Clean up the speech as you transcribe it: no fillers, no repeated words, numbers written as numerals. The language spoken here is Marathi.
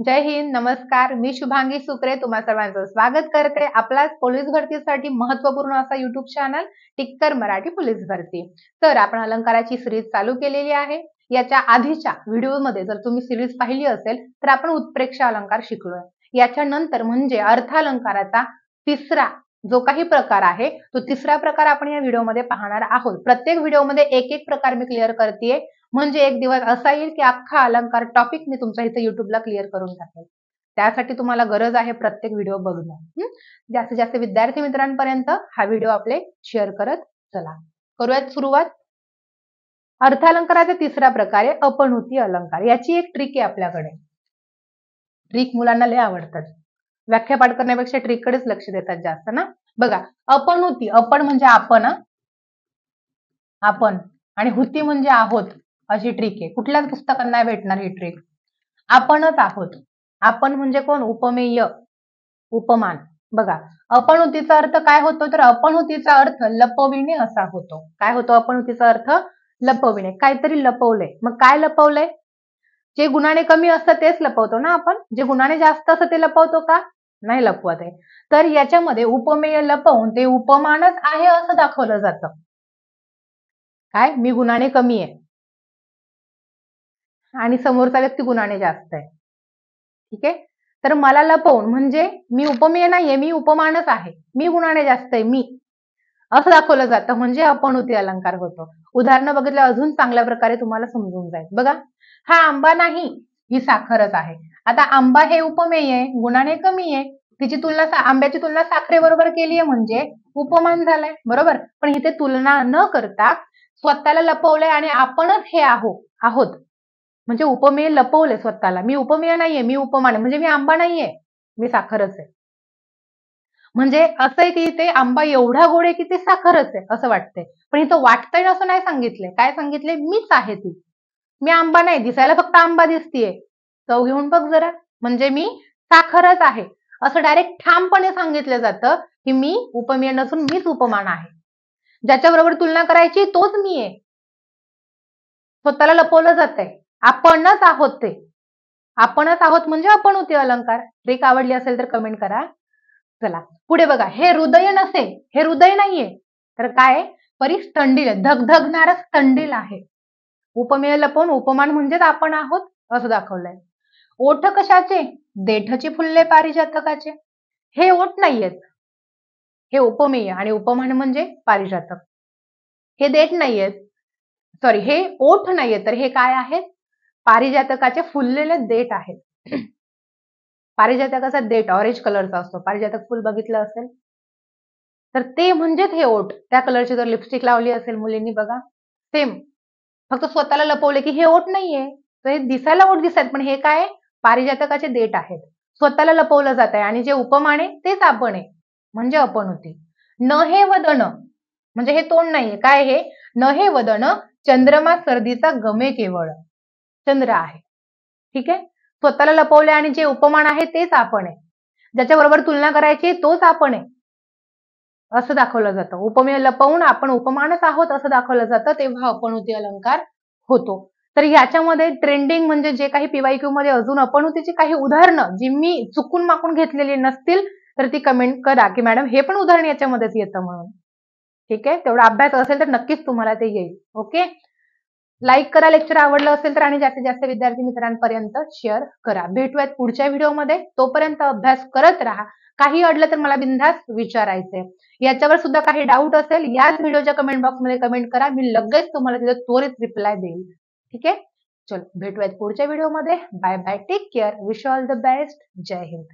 जय हिंद, नमस्कार. मी शुभांगी सुक्रे तुम्हा सर्वांचं स्वागत करते. आपला पोलीस भरतीसाठी महत्त्वपूर्ण असा युट्यूब चॅनल टिक्कर मराठी पोलीस भरती. तर आपण अलंकाराची सिरीज चालू केलेली आहे. याच्या आधीच्या व्हिडिओमध्ये जर तुम्ही सिरीज पाहिली असेल तर आपण उत्प्रेक्षा अलंकार शिकलोय. याच्यानंतर म्हणजे अर्थालंकाराचा तिसरा जो काही प्रकार आहे तो तिसरा प्रकार आपण या व्हिडिओमध्ये पाहणार आहोत. प्रत्येक व्हिडिओमध्ये एक एक प्रकार मी क्लिअर करतेय, म्हणजे एक दिवस असा येईल की अख्खा अलंकार टॉपिक मी तुमच्या इथे युट्यूबला क्लिअर करून टाकेल. त्यासाठी तुम्हाला गरज आहे प्रत्येक व्हिडिओ बघणं. जास्तीत जास्त विद्यार्थी मित्रांपर्यंत हा व्हिडिओ आपले शेअर करत चला. करूयात सुरुवात. अर्थालंकाराचा तिसरा प्रकार आहे अपणुती अलंकार. याची एक ट्रिक आहे आपल्याकडे. ट्रिक मुलांना लय आवडतात. व्याख्या पाठ करण्यापेक्षा ट्रिक कडेच लक्ष देतात जास्त ना. बघा, अपणुती, आपण म्हणजे आपण आणि हुती म्हणजे आहोत अशी ट्रिक आहे. कुठल्याच पुस्तकात नाही भेटणार ही ट्रिक. आपणच आहोत. आपण म्हणजे कोण? उपमेय, उपमान. बघा, अपणुतीचा अर्थ काय होतो? तर अपणुतीचा अर्थ लपविणे असा होतो. काय होतो अपणुतीचा अर्थ? लपविणे. काहीतरी लपवलंय. मग काय लपवलंय? जे गुणाने कमी असतं तेच लपवतो ना आपण. जे गुणाने जास्त असतं ते लपवतो का? नाही लपवत आहे. तर याच्यामध्ये उपमेय लपवून ते उपमानच आहे असं दाखवलं जातं. काय? मी गुणाने कमी आहे आणि समोरचा व्यक्ती गुणाने जास्त आहे. ठीक आहे. तर मला लपवून म्हणजे मी उपमेय नाहीये, मी उपमानच आहे, मी गुणाने जास्त आहे, मी असं दाखवलं जातं, म्हणजे अपणुती अलंकार होतो. उदाहरणं बघितलं अजून चांगल्या प्रकारे तुम्हाला समजून जाईल. बघा, हा आंबा नाही, ही साखरच आहे. आता आंबा हे उपमेय आहे, गुणाने कमी आहे. तिची तुलना आंब्याची तुलना साखरेबरोबर केली आहे म्हणजे उपमान झालंय, बरोबर. पण इथे तुलना न करता स्वतःला लपवलंय आणि आपणच हे आहोत म्हणजे उपमेय लपवले स्वतःला. मी उपमेय नाहीये, मी उपमान आहे. म्हणजे मी आंबा नाहीये, मी साखरच आहे. म्हणजे असं आहे की ते आंबा एवढा गोड आहे की ते साखरच आहे असं वाटतंय. पण इथं वाटतंय असं नाही सांगितलंय. काय सांगितलंय? मीच आहे ती. मी आंबा नाही, दिसायला फक्त आंबा दिसतीये. चव घेऊन बघ जरा. म्हणजे मी साखरच आहे असं डायरेक्ट ठामपणे सांगितलं जातं की मी उपमेय नसून मीच उपमान आहे. ज्याच्याबरोबर तुलना करायची तोच मी आहे. स्वतःला लपवलं जातंय. आपणच आहोत ते. आपणच आहोत म्हणजे अपणुती अलंकार. ट्रिक आवडली असेल तर कमेंट करा. चला पुढे बघा, हे हृदय नसेल, हे हृदय नाहीये तर काय? परी स्तंडील आहे, धगधगणारं स्तंडील आहे. उपमेय लपवून उपमान म्हणजेच आपण आहोत असं दाखवलंय. ओठ कशाचे? देठची फुलले पारिजातकाचे. हे ओठ नाहीयेत, हे उपमेय आणि उपमान म्हणजे पारिजातक. हे देठ नाहीयेत, सॉरी, हे ओठ नाहीये तर हे काय आहेत? पारिजातकाचे फुललेले देठ आहेत. पारिजातकाचा देठ ऑरेंज कलरचा असतो. पारिजातक फुल बघितलं असेल तर ते म्हणजेच हे ओठ. त्या कलरची जर लिपस्टिक लावली असेल मुलींनी बघा, सेम. फक्त स्वतःला लपवले की हे ओठ नाहीये, तर हे दिसायला ओठ दिसतात पण हे काय? पारिजातकाचे देठ आहेत. स्वतःला लपवलं जात आहे आणि जे उपमान आहे तेच आपण आहे म्हणजे अपणुती. न हे वदन म्हणजे हे तोंड नाहीये. काय हे? न हे वदन चंद्रमा सर्दीचा गमे केवळ. चंद्र आहे. ठीक आहे. स्वतःला लपवले आणि जे उपमान आहे तेच आपण आहे. ज्याच्याबरोबर तुलना करायची तोच आपण आहे असं दाखवलं जातं. उपमेय लपवून आपण उपमानच आहोत असं दाखवलं जातं, तेव्हा अपणुती अलंकार होतो. तर याच्यामध्ये ट्रेंडिंग म्हणजे जे काही पीवायक्यू मध्ये अजून अपणुतीची काही उदाहरणं जी मी चुकून माकून घेतलेली नसतील तर ती कमेंट करा की मॅडम हे पण उदाहरण याच्यामध्येच येतं म्हणून. ठीक आहे. तेवढा अभ्यास असेल तर नक्कीच तुम्हाला ते येईल. ओके. लाईक करा लेक्चर आवडलं असेल तर आणि जास्तीत जास्त विद्यार्थी मित्रांपर्यंत शेअर करा. भेटूयात पुढच्या व्हिडिओमध्ये. तोपर्यंत अभ्यास करत राहा. काही अडलं तर मला बिनधास्त विचारायचंय. याच्यावर सुद्धा काही डाऊट असेल याच व्हिडिओच्या कमेंट बॉक्समध्ये कमेंट करा. मी लगेच तुम्हाला तिथे त्वरित रिप्लाय देईल. ठीक आहे. चलो भेटूयात पुढच्या व्हिडिओमध्ये. Bye bye. Take care. Wish all the best. जय हिंद.